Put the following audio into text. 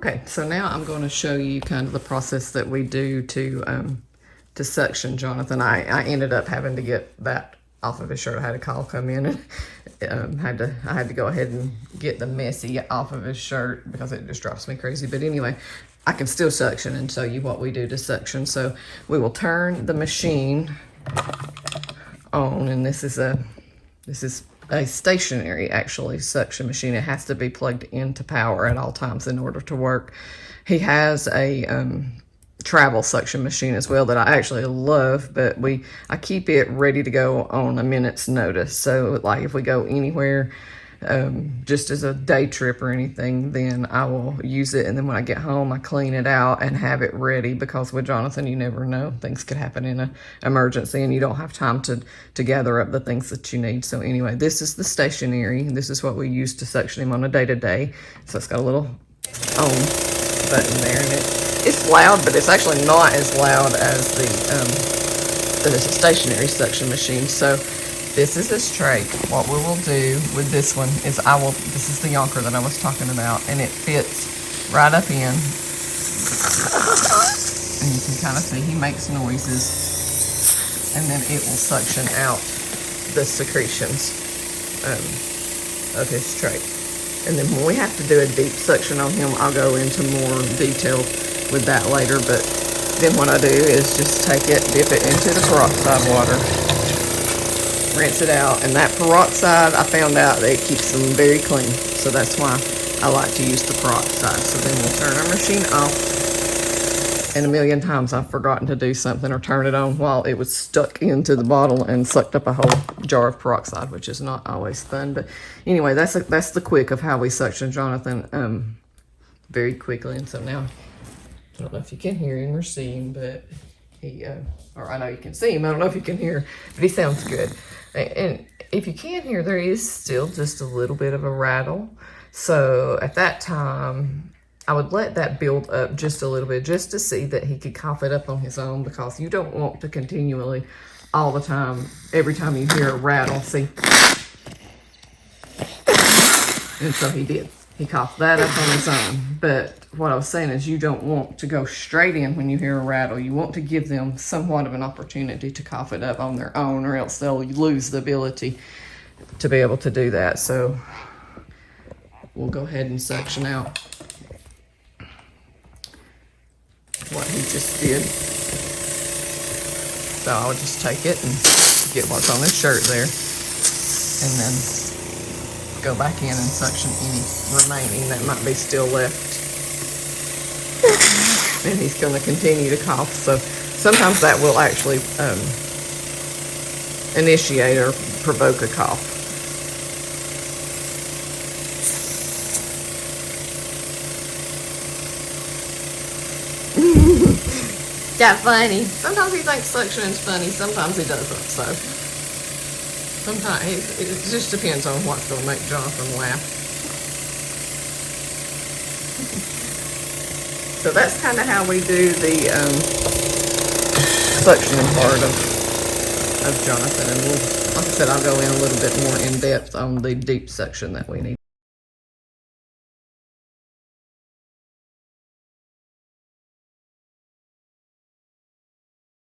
Okay, so now I'm going to show you kind of the process that we do to suction Jonathan. I ended up having to get that off of his shirt. I had a call come in and I had to go ahead and get the messy off of his shirt because it just drives me crazy. But anyway, I can still suction and show you what we do to suction. So we will turn the machine on, and this is a stationary, actually, suction machine. It has to be plugged into power at all times in order to work. He has a travel suction machine as well that I actually love, but I keep it ready to go on a minute's notice. So like if we go anywhere, just as a day trip or anything, then I will use it, and then when I get home I clean it out and have it ready, because with Jonathan you never know, things could happen in an emergency and you don't have time to gather up the things that you need. So anyway, this is the stationary. This is what we use to suction him on a day-to-day. So it's got a little on button there, and it's loud, but it's actually not as loud as the stationary suction machine. So this is this Trach. What we will do with this one is this is the yonker that I was talking about, and it fits right up in. And you can kind of see he makes noises, and then it will suction out the secretions of his Trach. And then when we have to do a deep suction on him, I'll go into more detail with that later. But then what I do is just take it, dip it into the peroxide water, rinse it out, and that peroxide, I found out that it keeps them very clean. So that's why I like to use the peroxide. So then we'll turn our machine off. And a million times I've forgotten to do something or turn it on while it was stuck into the bottle and sucked up a whole jar of peroxide, which is not always fun. But anyway, that's the quick of how we suction Jonathan very quickly. And so now, I don't know if you can hear him or see him, but or I know you can see him. I don't know if you can hear, but he sounds good. And if you can hear, there is still just a little bit of a rattle. So at that time, I would let that build up just a little bit, just to see that he could cough it up on his own, because you don't want to continually, all the time, every time you hear a rattle, see. And so he did. He coughed that up on his own. But what I was saying is, you don't want to go straight in when you hear a rattle. You want to give them somewhat of an opportunity to cough it up on their own, or else they'll lose the ability to be able to do that. So we'll go ahead and suction out what he just did. So I'll just take it and get what's on his shirt there, and then go back in and suction any remaining that might be still left. And he's going to continue to cough. So sometimes that will actually initiate or provoke a cough. Yeah, funny. Sometimes he thinks suctioning's funny, sometimes he doesn't. So sometimes it just depends on what's going to make Jonathan laugh. So that's kind of how we do the suctioning part of Jonathan. And like I said, I'll go in a little bit more in depth on the deep suction that we need.